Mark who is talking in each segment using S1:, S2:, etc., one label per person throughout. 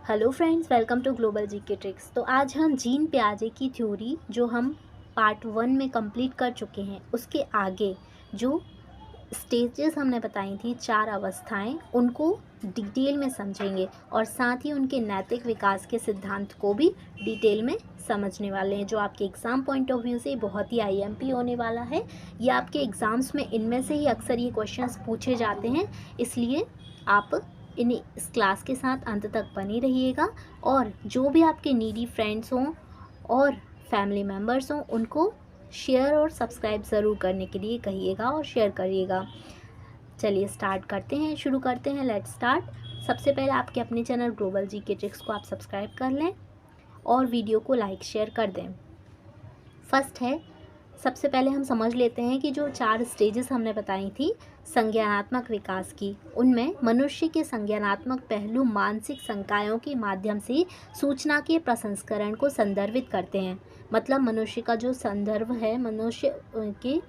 S1: Hello friends, welcome to global GK tricks. तो आज हम जीन पियाजे की थ्योरी जो हम पार्ट 1 में कंप्लीट कर चुके हैं, उसके आगे जो स्टेजेस हमने बताई थी, 4 अवस्थाएं, उनको डिटेल में समझेंगे और साथ ही उनके नैतिक विकास के सिद्धांत को भी डिटेल में समझने वाले हैं, जो आपके एग्ज़ाम पॉइंट ऑफ व्यू से बहुत ही आईएमपी होने वाला है। ये आपके एग्ज़ाम्स में इनमें से ही अक्सर ये क्वेश्चंस पूछे जाते हैं, इसलिए आप इस क्लास के साथ अंत तक बने रहिएगा। और जो भी आपके नीडी फ्रेंड्स हों और फैमिली मेम्बर्स हों, उनको शेयर और सब्सक्राइब ज़रूर करने के लिए कहिएगा और शेयर करिएगा। चलिए स्टार्ट करते हैं, शुरू करते हैं। Let's start. सबसे पहले आपके अपने चैनल ग्लोबल जीके ट्रिक्स को आप सब्सक्राइब कर लें और वीडियो को लाइक शेयर कर दें। फर्स्ट है, सबसे पहले हम समझ लेते हैं कि जो 4 स्टेजेस हमने बताई थी संज्ञानात्मक विकास की, उनमें मनुष्य के संज्ञानात्मक पहलू मानसिक संकायों के माध्यम से सूचना के प्रसंस्करण को संदर्भित करते हैं। मतलब मनुष्य का जो संदर्भ है, मनुष्य के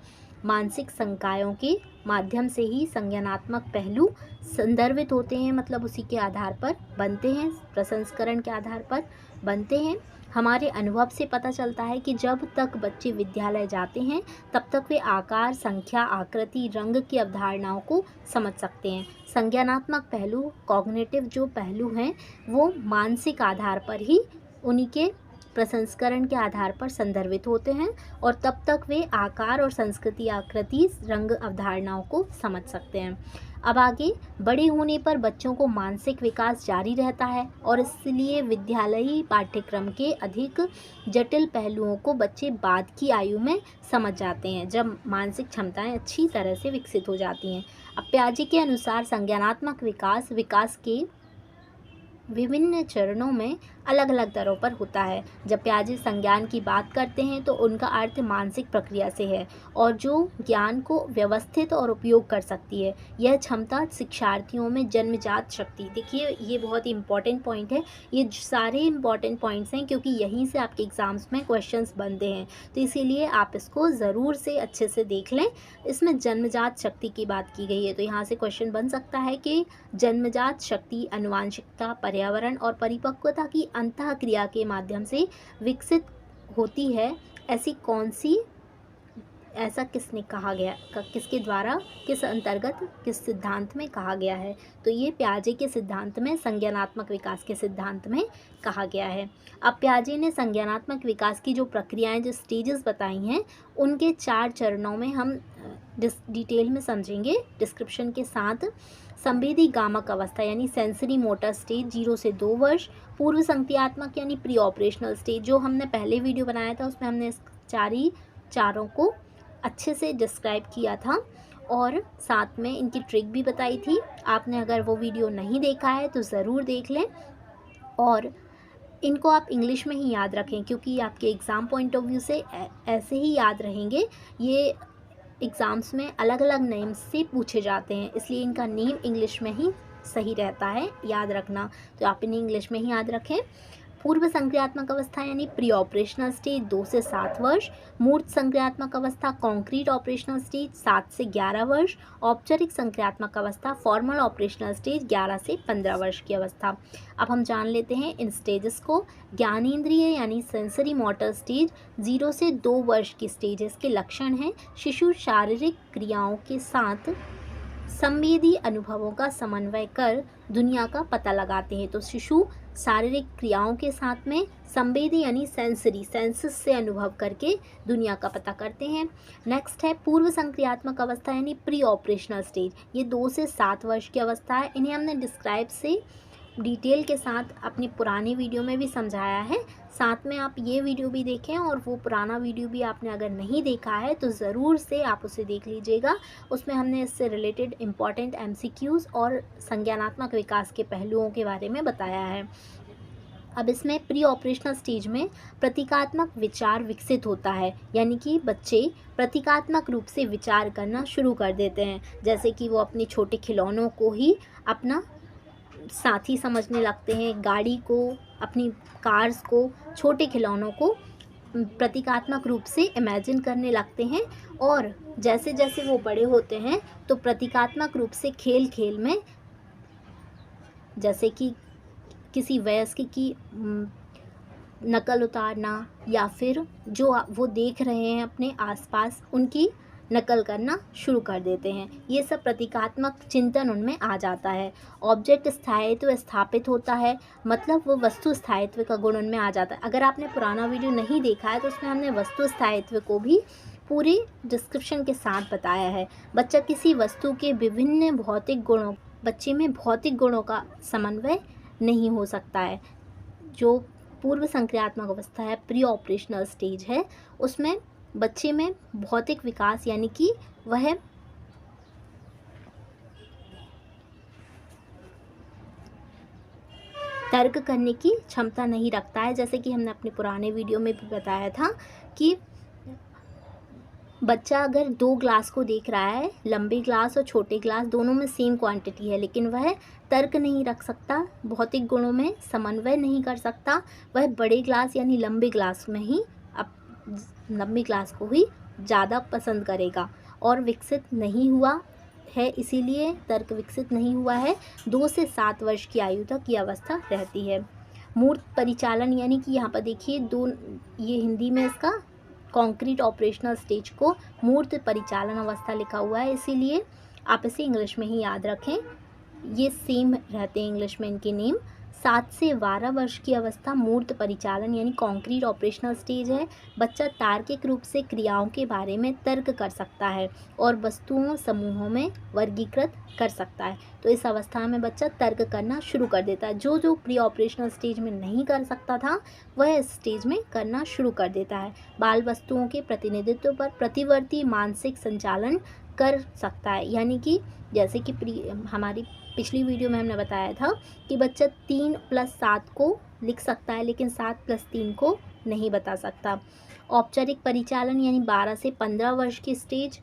S1: मानसिक संकायों के माध्यम से ही संज्ञानात्मक पहलू संदर्भित होते हैं, मतलब उसी के आधार पर बनते हैं, प्रसंस्करण के आधार पर बनते हैं। हमारे अनुभव से पता चलता है कि जब तक बच्चे विद्यालय जाते हैं तब तक वे आकार, संख्या, आकृति, रंग की अवधारणाओं को समझ सकते हैं। संज्ञानात्मक पहलू, कॉग्निटिव जो पहलू हैं, वो मानसिक आधार पर ही उन्हीं के प्रसंस्करण के आधार पर संदर्भित होते हैं और तब तक वे आकार और संस्कृति, आकृति, रंग अवधारणाओं को समझ सकते हैं। अब आगे बड़े होने पर बच्चों को मानसिक विकास जारी रहता है और इसलिए विद्यालयी पाठ्यक्रम के अधिक जटिल पहलुओं को बच्चे बाद की आयु में समझ जाते हैं, जब मानसिक क्षमताएं अच्छी तरह से विकसित हो जाती हैं। अब पियाजे के अनुसार संज्ञानात्मक विकास के विभिन्न चरणों में अलग अलग दरों पर होता है। जब पियाजे संज्ञान की बात करते हैं तो उनका अर्थ मानसिक प्रक्रिया से है और जो ज्ञान को व्यवस्थित और उपयोग कर सकती है। यह क्षमता शिक्षार्थियों में जन्मजात शक्ति, देखिए ये बहुत ही इंपॉर्टेंट पॉइंट है। ये सारे इंपॉर्टेंट पॉइंट्स हैं क्योंकि यहीं से आपके एग्ज़ाम्स में क्वेश्चंस बनते हैं, तो इसीलिए आप इसको ज़रूर से अच्छे से देख लें। इसमें जन्मजात शक्ति की बात की गई है, तो यहाँ से क्वेश्चन बन सकता है कि जन्मजात शक्ति आनुवांशिकता, पर्यावरण और परिपक्वता की अंतःक्रिया के माध्यम से विकसित होती है। ऐसा किसने कहा गया, किसके द्वारा, किस अंतर्गत, किस सिद्धांत में कहा गया है? तो ये पियाजे के सिद्धांत में, संज्ञानात्मक विकास के सिद्धांत में कहा गया है। अब पियाजे ने संज्ञानात्मक विकास की जो प्रक्रियाएं, जो स्टेजेस बताई हैं, उनके 4 चरणों में हम डिटेल में समझेंगे डिस्क्रिप्शन के साथ। संवेदी गामक अवस्था यानी सेंसरी मोटर स्टेज 0 से 2 वर्ष, पूर्व संक्रियात्मक यानी प्री ऑपरेशनल स्टेज, जो हमने पहले वीडियो बनाया था उसमें हमने चारों को अच्छे से डिस्क्राइब किया था और साथ में इनकी ट्रिक भी बताई थी। आपने अगर वो वीडियो नहीं देखा है तो ज़रूर देख लें और इनको आप इंग्लिश में ही याद रखें क्योंकि आपके एग्ज़ाम पॉइंट ऑफ व्यू से ऐसे ही याद रहेंगे। ये एग्ज़ाम्स में अलग अलग नेम से पूछे जाते हैं, इसलिए इनका नेम इंग्लिश में ही सही रहता है याद रखना, तो आप इन्हें इंग्लिश में ही याद रखें। पूर्व संक्रियात्मक अवस्था यानी प्री ऑपरेशनल स्टेज 2 से 7 वर्ष, मूर्त संक्रियात्मक अवस्था कॉन्क्रीट ऑपरेशनल स्टेज 7 से 11 वर्ष, औपचारिक संक्रियात्मक अवस्था फॉर्मल ऑपरेशनल स्टेज 11 से 15 वर्ष की अवस्था। अब हम जान लेते हैं इन स्टेजेस को। ज्ञानेंद्रिय यानी सेंसरी मोटर स्टेज 0 से 2 वर्ष की स्टेजेस के लक्षण हैं। शिशु शारीरिक क्रियाओं के साथ संवेदी अनुभवों का समन्वय कर दुनिया का पता लगाते हैं। तो शिशु शारीरिक क्रियाओं के साथ में संवेदी यानी सेंसेस से अनुभव करके दुनिया का पता करते हैं। नेक्स्ट है पूर्व संक्रियात्मक अवस्था यानी प्री ऑपरेशनल स्टेज, ये 2 से 7 वर्ष की अवस्था है। इन्हें हमने डिस्क्राइब से डिटेल के साथ अपनी पुरानी वीडियो में भी समझाया है, साथ में आप ये वीडियो भी देखें और वो पुराना वीडियो भी आपने अगर नहीं देखा है तो ज़रूर से आप उसे देख लीजिएगा। उसमें हमने इससे रिलेटेड इम्पॉर्टेंट MCQs और संज्ञानात्मक विकास के पहलुओं के बारे में बताया है। अब इसमें प्री ऑपरेशनल स्टेज में प्रतीकात्मक विचार विकसित होता है, यानी कि बच्चे प्रतीकात्मक रूप से विचार करना शुरू कर देते हैं, जैसे कि वो अपने छोटे खिलौनों को ही अपना साथी समझने लगते हैं, गाड़ी को, अपनी कार्स को, छोटे खिलौनों को प्रतीकात्मक रूप से इमेजिन करने लगते हैं। और जैसे जैसे वो बड़े होते हैं तो प्रतीकात्मक रूप से खेल खेल में, जैसे कि किसी वयस्क की नकल उतारना, या फिर जो वो देख रहे हैं अपने आसपास उनकी नकल करना शुरू कर देते हैं। ये सब प्रतीकात्मक चिंतन उनमें आ जाता है। ऑब्जेक्ट स्थायित्व स्थापित होता है, मतलब वो वस्तु स्थायित्व का गुण उनमें आ जाता है। अगर आपने पुराना वीडियो नहीं देखा है तो उसमें हमने वस्तु स्थायित्व को भी पूरी डिस्क्रिप्शन के साथ बताया है। बच्चा किसी वस्तु के विभिन्न भौतिक गुणों बच्चे में भौतिक गुणों का समन्वय नहीं हो सकता है। जो पूर्व संक्रियात्मक अवस्था है, प्री ऑपरेशनल स्टेज है, उसमें बच्चे में भौतिक विकास यानी कि वह तर्क करने की क्षमता नहीं रखता है। जैसे कि हमने अपने पुराने वीडियो में भी बताया था कि बच्चा अगर 2 ग्लास को देख रहा है, लंबे ग्लास और छोटे ग्लास दोनों में सेम क्वांटिटी है, लेकिन वह तर्क नहीं रख सकता, भौतिक गुणों में समन्वय नहीं कर सकता, वह बड़े ग्लास यानी लंबे ग्लास में ही लंबे ग्लास को ही ज़्यादा पसंद करेगा और विकसित नहीं हुआ है, इसीलिए तर्क विकसित नहीं हुआ है। 2 से 7 वर्ष की आयु तक ये अवस्था रहती है। मूर्त परिचालन यानी कि यहाँ पर देखिए ये हिंदी में इसका कॉन्क्रीट ऑपरेशनल स्टेज को मूर्त परिचालन अवस्था लिखा हुआ है, इसीलिए आप इसे इंग्लिश में ही याद रखें, ये सेम रहते हैं इंग्लिश में इनके नेम। 7 से 12 वर्ष की अवस्था मूर्त परिचालन यानी कॉन्क्रीट ऑपरेशनल स्टेज है। बच्चा तार्किक रूप से क्रियाओं के बारे में तर्क कर सकता है और वस्तुओं समूहों में वर्गीकृत कर सकता है। तो इस अवस्था में बच्चा तर्क करना शुरू कर देता है। जो जो प्री ऑपरेशनल स्टेज में नहीं कर सकता था वह इस स्टेज में करना शुरू कर देता है। बाल वस्तुओं के प्रतिनिधित्व पर प्रतिवर्ती मानसिक संचालन कर सकता है, यानी कि जैसे कि हमारी पिछली वीडियो में हमने बताया था कि बच्चा 3 + 7 को लिख सकता है, लेकिन 7 + 3 को नहीं बता सकता। औपचारिक परिचालन यानी 12 से 15 वर्ष की स्टेज,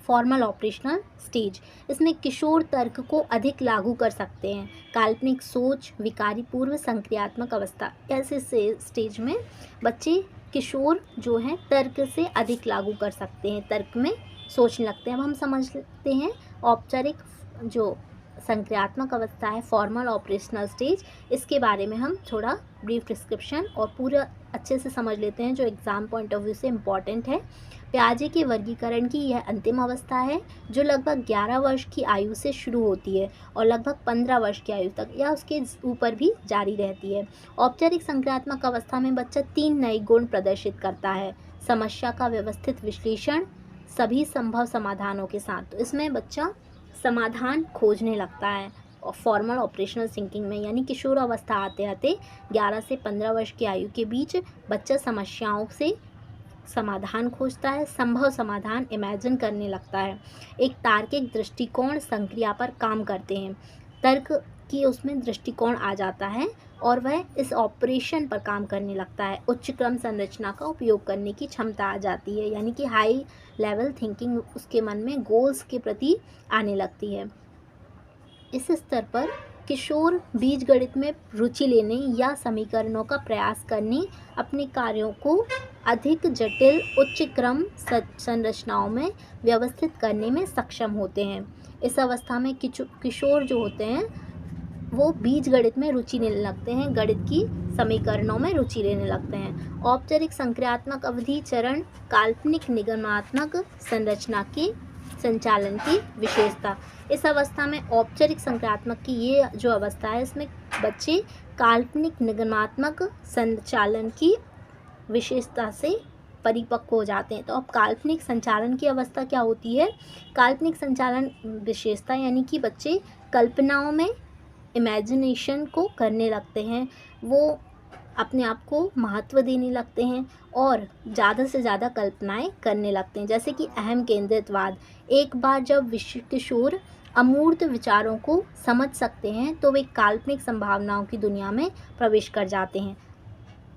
S1: फॉर्मल ऑपरेशनल स्टेज, इसमें किशोर तर्क को अधिक लागू कर सकते हैं। काल्पनिक सोच, विकारी पूर्व संक्रियात्मक अवस्था, ऐसे स्टेज में बच्चे किशोर जो हैं तर्क से अधिक लागू कर सकते हैं, तर्क में सोचने लगते हैं। अब हम समझ लेते हैं औपचारिक जो संक्रियात्मक अवस्था है, फॉर्मल ऑपरेशनल स्टेज, इसके बारे में हम थोड़ा ब्रीफ डिस्क्रिप्शन और पूरा अच्छे से समझ लेते हैं जो एग्ज़ाम पॉइंट ऑफ व्यू से इम्पॉर्टेंट है। पियाजे के वर्गीकरण की यह अंतिम अवस्था है जो लगभग 11 वर्ष की आयु से शुरू होती है और लगभग 15 वर्ष की आयु तक या उसके ऊपर भी जारी रहती है। औपचारिक संक्रियात्मक अवस्था में बच्चा 3 नए गुण प्रदर्शित करता है। समस्या का व्यवस्थित विश्लेषण सभी संभव समाधानों के साथ, तो इसमें बच्चा समाधान खोजने लगता है। और फॉर्मल ऑपरेशनल थिंकिंग में यानी किशोर अवस्था आते आते 11 से 15 वर्ष की आयु के बीच बच्चा समस्याओं से समाधान खोजता है, संभव समाधान इमेजिन करने लगता है। एक तार्किक दृष्टिकोण संक्रिया पर काम करते हैं, तर्क की उसमें दृष्टिकोण आ जाता है और वह इस ऑपरेशन पर काम करने लगता है। उच्च क्रम संरचना का उपयोग करने की क्षमता आ जाती है, यानी कि हाई लेवल थिंकिंग उसके मन में गोल्स के प्रति आने लगती है। इस स्तर पर किशोर बीजगणित में रुचि लेने या समीकरणों का प्रयास करने, अपने कार्यों को अधिक जटिल उच्च क्रम संरचनाओं में व्यवस्थित करने में सक्षम होते हैं। इस अवस्था में किशोर जो होते हैं वो बीजगणित में रुचि लेने लगते हैं, गणित की समीकरणों में रुचि लेने लगते हैं। औपचारिक संक्रियात्मक अवधि चरण, काल्पनिक निगमात्मक संरचना के संचालन की विशेषता। इस अवस्था में औपचारिक संक्रियात्मक की ये जो अवस्था है इसमें बच्चे काल्पनिक निगमात्मक संचालन की विशेषता से परिपक्व हो जाते हैं। तो अब काल्पनिक संचालन की अवस्था क्या होती है? काल्पनिक संचालन विशेषता यानी कि बच्चे कल्पनाओं में इमेजिनेशन को करने लगते हैं, वो अपने आप को महत्व देने लगते हैं और ज़्यादा से ज़्यादा कल्पनाएं करने लगते हैं। जैसे कि अहम केंद्रितवाद, एक बार जब किशोर अमूर्त विचारों को समझ सकते हैं तो वे काल्पनिक संभावनाओं की दुनिया में प्रवेश कर जाते हैं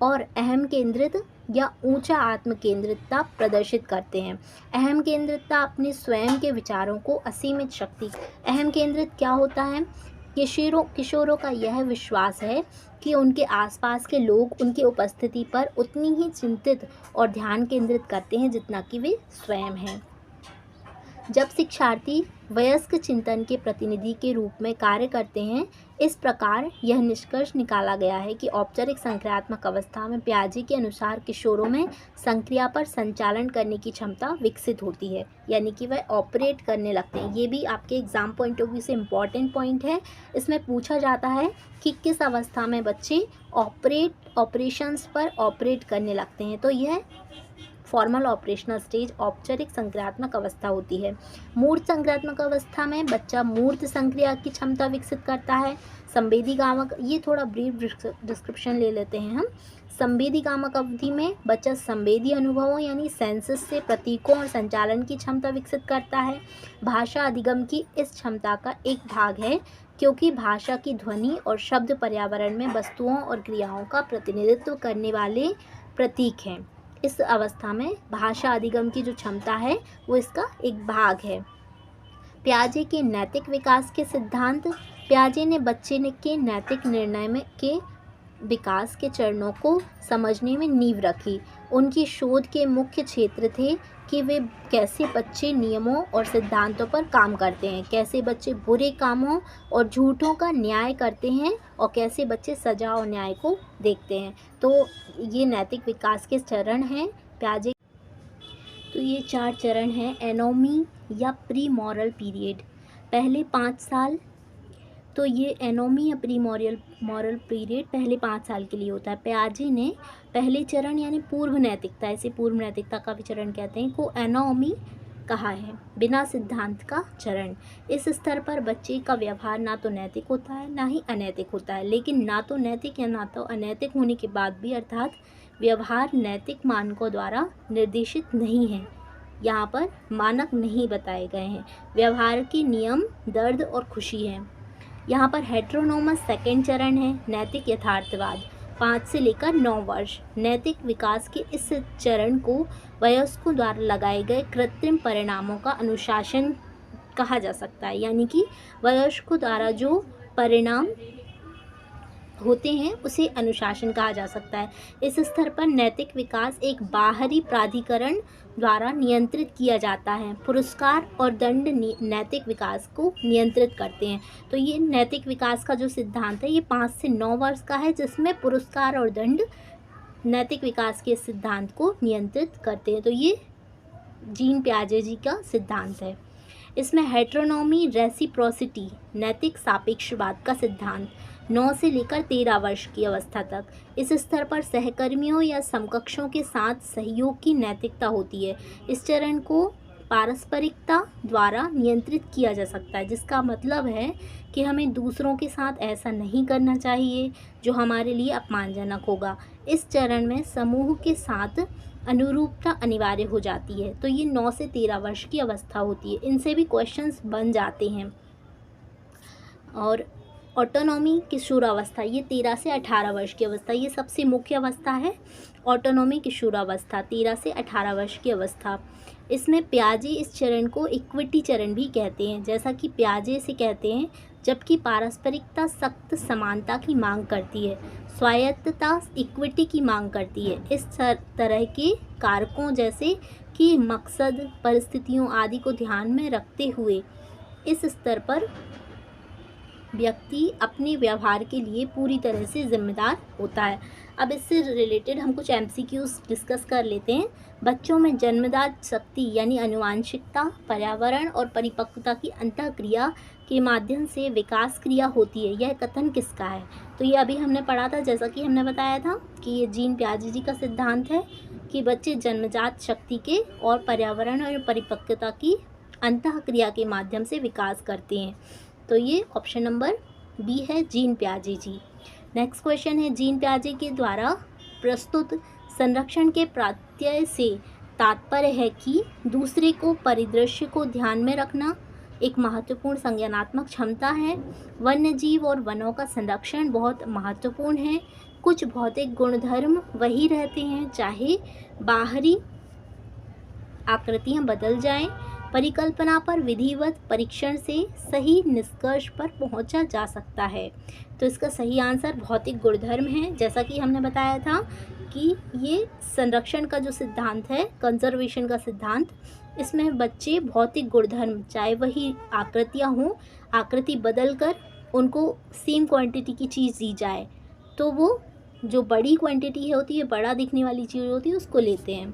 S1: और अहम केंद्रित या ऊंचा आत्म केंद्रितता प्रदर्शित करते हैं। अहम केंद्रितता अपने स्वयं के विचारों को असीमित शक्ति। अहम केंद्रित क्या होता है? किशोरों का यह विश्वास है कि उनके आसपास के लोग उनकी उपस्थिति पर उतनी ही चिंतित और ध्यान केंद्रित करते हैं जितना कि वे स्वयं हैं। जब शिक्षार्थी वयस्क चिंतन के प्रतिनिधि के रूप में कार्य करते हैं। इस प्रकार यह निष्कर्ष निकाला गया है कि औपचारिक संक्रियात्मक अवस्था में पियाजे के अनुसार किशोरों में संक्रिया पर संचालन करने की क्षमता विकसित होती है, यानी कि वह ऑपरेट करने लगते हैं। ये भी आपके एग्जाम पॉइंट ऑफ व्यू से इम्पॉर्टेंट पॉइंट है। इसमें पूछा जाता है कि किस अवस्था में बच्चे ऑपरेशंस पर ऑपरेट करने लगते हैं, तो यह फॉर्मल ऑपरेशनल स्टेज औपचारिक संक्रियात्मक अवस्था होती है। मूर्त संक्रियात्मक अवस्था में बच्चा मूर्त संक्रिया की क्षमता विकसित करता है। संवेदी गामक, ये थोड़ा ब्रीफ डिस्क्रिप्शन ले लेते हैं हम। संवेदी गामक अवधि में बच्चा संवेदी अनुभवों यानी सेंसेस से प्रतीकों और संचालन की क्षमता विकसित करता है। भाषा अधिगम की इस क्षमता का एक भाग है, क्योंकि भाषा की ध्वनि और शब्द पर्यावरण में वस्तुओं और क्रियाओं का प्रतिनिधित्व करने वाले प्रतीक हैं। इस अवस्था में भाषा अधिगम की जो क्षमता है वो इसका एक भाग है। पियाजे के नैतिक विकास के सिद्धांत। पियाजे ने बच्चे के नैतिक निर्णय में के विकास के चरणों को समझने में नींव रखी। उनकी शोध के मुख्य क्षेत्र थे कि वे कैसे बच्चे नियमों और सिद्धांतों पर काम करते हैं, कैसे बच्चे बुरे कामों और झूठों का न्याय करते हैं और कैसे बच्चे सजा और न्याय को देखते हैं। तो ये नैतिक विकास के चरण हैं पियाजे। तो ये 4 चरण हैं। एनोमी या प्री मॉरल पीरियड, पहले 5 साल। तो ये एनोमी या प्री मॉरल पीरियड पहले 5 साल के लिए होता है। पियाजे ने पहले चरण यानी पूर्व नैतिकता, इसे पूर्व नैतिकता का भी चरण कहते हैं, को एनोमी कहा है। बिना सिद्धांत का चरण, इस स्तर पर बच्चे का व्यवहार ना तो नैतिक होता है ना ही अनैतिक होता है, लेकिन ना तो नैतिक या ना तो अनैतिक होने के बाद भी अर्थात व्यवहार नैतिक मानकों द्वारा निर्देशित नहीं है। यहाँ पर मानक नहीं बताए गए हैं। व्यवहार के नियम दर्द और खुशी है। यहाँ पर हेटेरोनोमस सेकेंड चरण है। नैतिक यथार्थवाद, 5 से लेकर 9 वर्ष। नैतिक विकास के इस चरण को वयस्कों द्वारा लगाए गए कृत्रिम परिणामों का अनुशासन कहा जा सकता है, यानी कि वयस्कों द्वारा जो परिणाम होते हैं उसे अनुशासन कहा जा सकता है। इस स्तर पर नैतिक विकास एक बाहरी प्राधिकरण द्वारा नियंत्रित किया जाता है। पुरस्कार और दंड नैतिक विकास को नियंत्रित करते हैं। तो ये नैतिक विकास का जो सिद्धांत है ये 5 से 9 वर्ष का है, जिसमें पुरस्कार और दंड नैतिक विकास के सिद्धांत को नियंत्रित करते हैं। तो ये जीन पियाजे जी का सिद्धांत है। इसमें हेटेरोनोमी रेसिप्रोसिटी नैतिक सापेक्षवाद का सिद्धांत 9 से लेकर 13 वर्ष की अवस्था तक। इस स्तर पर सहकर्मियों या समकक्षों के साथ सहयोग की नैतिकता होती है। इस चरण को पारस्परिकता द्वारा नियंत्रित किया जा सकता है, जिसका मतलब है कि हमें दूसरों के साथ ऐसा नहीं करना चाहिए जो हमारे लिए अपमानजनक होगा। इस चरण में समूह के साथ अनुरूपता अनिवार्य हो जाती है। तो ये 9 से 13 वर्ष की अवस्था होती है। इनसे भी क्वेश्चंस बन जाते हैं। और ऑटोनॉमी किशोरावस्था, ये 13 से 18 वर्ष की अवस्था, ये सबसे मुख्य अवस्था है। ऑटोनॉमी किशोरावस्था 13 से 18 वर्ष की अवस्था। इसमें पियाजे इस चरण को इक्विटी चरण भी कहते हैं, जैसा कि पियाजे से कहते हैं, जबकि पारस्परिकता सख्त समानता की मांग करती है, स्वायत्तता इक्विटी की मांग करती है। इस तरह के कारकों जैसे कि मकसद, परिस्थितियों आदि को ध्यान में रखते हुए इस स्तर पर व्यक्ति अपने व्यवहार के लिए पूरी तरह से जिम्मेदार होता है। अब इससे रिलेटेड हम कुछ MCQs डिस्कस कर लेते हैं। बच्चों में जन्मजात शक्ति यानी आनुवांशिकता, पर्यावरण और परिपक्वता की अंतःक्रिया के माध्यम से विकास क्रिया होती है, यह कथन किसका है? तो ये अभी हमने पढ़ा था, जैसा कि हमने बताया था कि ये जीन पियाजे जी का सिद्धांत है कि बच्चे जन्मजात शक्ति के और पर्यावरण और परिपक्वता की अंतःक्रिया के माध्यम से विकास करते हैं। तो ये ऑप्शन नंबर बी है, जीन पियाजे जी। नेक्स्ट क्वेश्चन है, जीन पियाजे के द्वारा प्रस्तुत संरक्षण के प्रत्यय से तात्पर्य है कि दूसरे को परिदृश्य को ध्यान में रखना एक महत्वपूर्ण संज्ञानात्मक क्षमता है। वन्य जीव और वनों का संरक्षण बहुत महत्वपूर्ण है। कुछ भौतिक गुणधर्म वही रहते हैं चाहे बाहरी आकृतियाँ बदल जाएं। परिकल्पना पर विधिवत परीक्षण से सही निष्कर्ष पर पहुंचा जा सकता है। तो इसका सही आंसर भौतिक गुणधर्म है। जैसा कि हमने बताया था कि ये संरक्षण का जो सिद्धांत है, कंजर्वेशन का सिद्धांत, इसमें बच्चे भौतिक गुणधर्म, चाहे वही आकृतियाँ हों, आकृति बदल कर उनको सेम क्वांटिटी की चीज़ दी जाए तो वो जो बड़ी क्वांटिटी होती है, बड़ा दिखने वाली चीज़ होती है, उसको लेते हैं।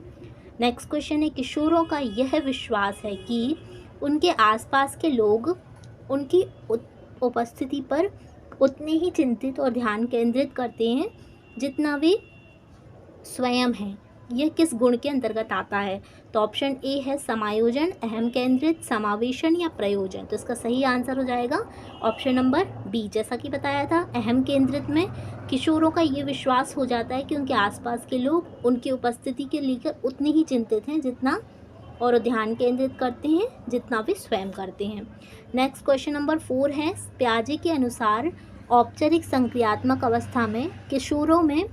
S1: नेक्स्ट क्वेश्चन है, किशोरों का यह विश्वास है कि उनके आसपास के लोग उनकी उपस्थिति पर उतने ही चिंतित और ध्यान केंद्रित करते हैं जितना वे स्वयं हैं। यह किस गुण के अंतर्गत आता है? तो ऑप्शन ए है समायोजन, अहम केंद्रित, समावेशन या प्रयोजन। तो इसका सही आंसर हो जाएगा ऑप्शन नंबर बी। जैसा कि बताया था, अहम केंद्रित में किशोरों का ये विश्वास हो जाता है कि उनके आसपास के लोग उनकी उपस्थिति के लेकर उतने ही चिंतित हैं जितना, और ध्यान केंद्रित करते हैं जितना वे स्वयं करते हैं। नेक्स्ट क्वेश्चन नंबर 4 है, पियाजे के अनुसार औपचारिक संक्रियात्मक अवस्था में किशोरों में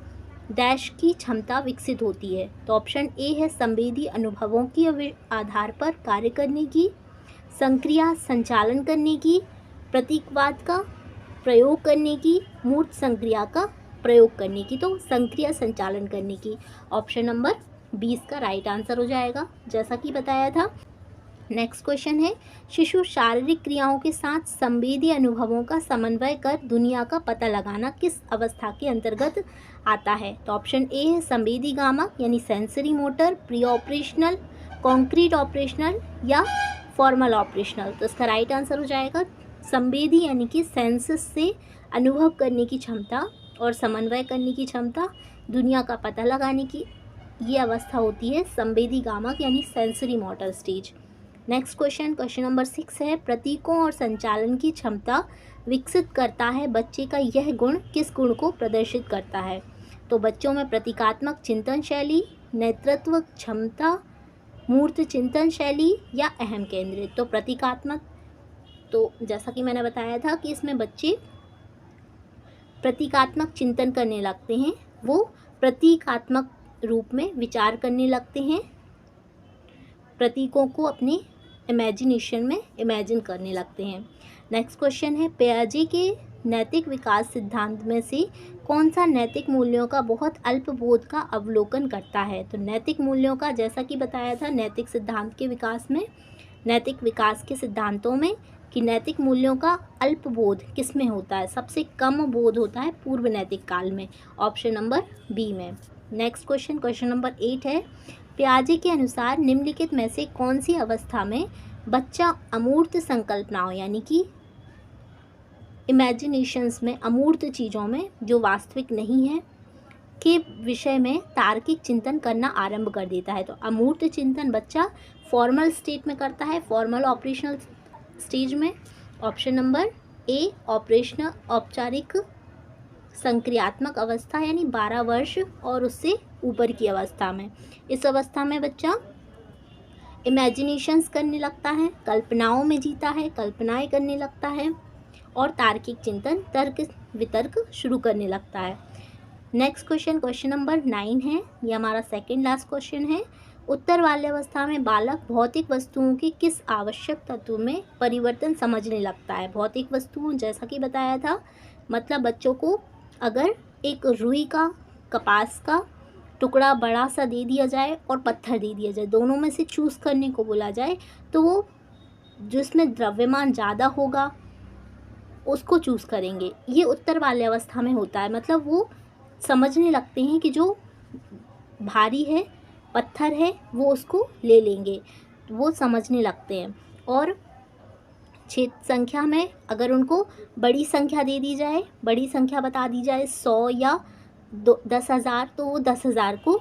S1: डैश की क्षमता विकसित होती है। तो ऑप्शन ए है संवेदी अनुभवों की आधार पर कार्य करने की, संक्रिया संचालन करने की, प्रतीकवाद का प्रयोग करने की, मूर्त संक्रिया का प्रयोग करने की। तो संक्रिया संचालन करने की, ऑप्शन नंबर 20 का राइट आंसर हो जाएगा, जैसा कि बताया था। नेक्स्ट क्वेश्चन है, शिशु शारीरिक क्रियाओं के साथ संवेदी अनुभवों का समन्वय कर दुनिया का पता लगाना किस अवस्था के अंतर्गत आता है? तो ऑप्शन ए है संवेदी गामक यानी sensory motor, pre operational, concrete operational या फॉर्मल ऑपरेशनल। तो इसका राइट आंसर हो जाएगा संवेदी यानी कि सेंसस से अनुभव करने की क्षमता और समन्वय करने की क्षमता, दुनिया का पता लगाने की ये अवस्था होती है संवेदी गामक यानी sensory motor stage. Next question number 6 है, प्रतीकों और संचालन की क्षमता विकसित करता है बच्चे का यह गुण किस गुण को प्रदर्शित करता है? तो बच्चों में प्रतीकात्मक चिंतन शैली, नेतृत्व क्षमता, मूर्त चिंतन शैली या अहम केंद्रित। तो प्रतीकात्मक, तो जैसा कि मैंने बताया था कि इसमें बच्चे प्रतीकात्मक चिंतन करने लगते हैं, वो प्रतीकात्मक रूप में विचार करने लगते हैं, प्रतीकों को अपने इमेजिनेशन में इमेजिन करने लगते हैं। नेक्स्ट क्वेश्चन है, पियाजे के नैतिक विकास सिद्धांत में से कौन सा नैतिक मूल्यों का बहुत अल्प बोध का अवलोकन करता है? तो नैतिक मूल्यों का, जैसा कि बताया था नैतिक सिद्धांत के विकास में, नैतिक विकास के सिद्धांतों में, कि नैतिक मूल्यों का अल्प बोध किस में होता है? सबसे कम बोध होता है पूर्व नैतिक काल में, ऑप्शन नंबर बी में। नेक्स्ट क्वेश्चन नंबर 8 है, पियाजे के अनुसार निम्नलिखित में से कौन सी अवस्था में बच्चा अमूर्त संकल्पनाओं यानी कि इमेजिनेशंस में, अमूर्त चीज़ों में जो वास्तविक नहीं है के विषय में तार्किक चिंतन करना आरंभ कर देता है? तो अमूर्त चिंतन बच्चा फॉर्मल स्टेट में करता है, फॉर्मल ऑपरेशनल स्टेज में, ऑप्शन नंबर ए ऑपरेशनल औपचारिक संक्रियात्मक अवस्था यानी 12 वर्ष और उससे ऊपर की अवस्था में। इस अवस्था में बच्चा इमेजिनेशंस करने लगता है, कल्पनाओं में जीता है, कल्पनाएं करने लगता है और तार्किक चिंतन, तर्क वितर्क शुरू करने लगता है। नेक्स्ट क्वेश्चन नंबर 9 है, ये हमारा सेकेंड लास्ट क्वेश्चन है। उत्तर बाल्यावस्था में बालक भौतिक वस्तुओं के किस आवश्यक तत्व में परिवर्तन समझने लगता है? भौतिक वस्तुओं, जैसा कि बताया था, मतलब बच्चों को अगर एक रुई का, कपास का टुकड़ा बड़ा सा दे दिया जाए और पत्थर दे दिया जाए, दोनों में से चूज़ करने को बोला जाए, तो वो जिसमें द्रव्यमान ज़्यादा होगा उसको चूज़ करेंगे। ये उत्तर बाल्यावस्था में होता है, मतलब वो समझने लगते हैं कि जो भारी है, पत्थर है, वो उसको ले लेंगे, वो समझने लगते हैं। और क्षेत्र संख्या में अगर उनको बड़ी संख्या दे दी जाए, बड़ी संख्या बता दी जाए 100 या 10,000, तो वो 10,000 को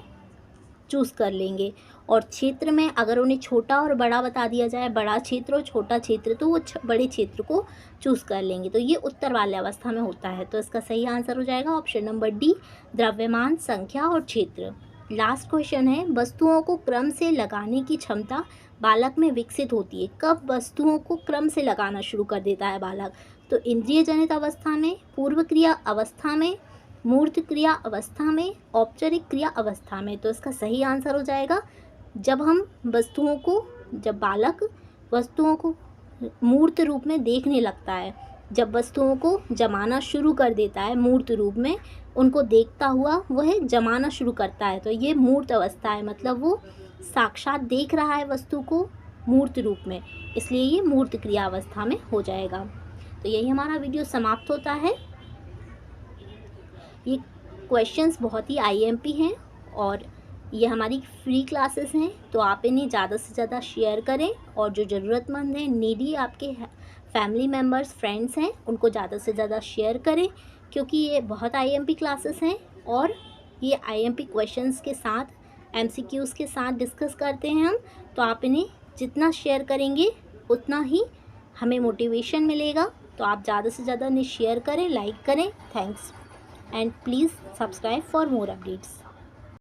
S1: चूज़ कर लेंगे। और क्षेत्र में अगर उन्हें छोटा और बड़ा बता दिया जाए, बड़ा क्षेत्र और छोटा क्षेत्र, तो वो बड़े क्षेत्र को चूज़ कर लेंगे। तो ये उत्तर बाल्यावस्था में होता है। तो इसका सही आंसर हो जाएगा ऑप्शन नंबर डी, द्रव्यमान, संख्या और क्षेत्र। लास्ट क्वेश्चन है, वस्तुओं को क्रम से लगाने की क्षमता बालक में विकसित होती है? कब वस्तुओं को क्रम से लगाना शुरू कर देता है बालक? तो इंद्रिय जनित अवस्था में, पूर्व क्रिया अवस्था में, मूर्त क्रिया अवस्था में, औपचारिक क्रिया अवस्था में। तो इसका सही आंसर हो जाएगा जब हम वस्तुओं को, जब बालक वस्तुओं को मूर्त रूप में देखने लगता है। जब वस्तुओं को जमाना शुरू कर देता है मूर्त रूप में, उनको देखता हुआ वह जमाना शुरू करता है, तो ये मूर्त अवस्था है। मतलब वो साक्षात देख रहा है वस्तु को मूर्त रूप में, इसलिए ये मूर्त क्रिया अवस्था में हो जाएगा। तो यही हमारा वीडियो समाप्त होता है। ये क्वेश्चंस बहुत ही आईएमपी हैं और ये हमारी फ्री क्लासेस हैं, तो आप इन्हें ज़्यादा से ज़्यादा शेयर करें और जो ज़रूरतमंद हैं, नीडी आपके फैमिली मेम्बर्स, फ्रेंड्स हैं, उनको ज़्यादा से ज़्यादा शेयर करें, क्योंकि ये बहुत आईएमपी क्लासेस हैं और ये आईएमपी क्वेश्चंस के साथ एमसीक्यूज़ के साथ डिस्कस करते हैं हम। तो आप इन्हें जितना शेयर करेंगे उतना ही हमें मोटिवेशन मिलेगा। तो आप ज़्यादा से ज़्यादा इन्हें शेयर करें, लाइक करें। Thanks and please subscribe for more updates.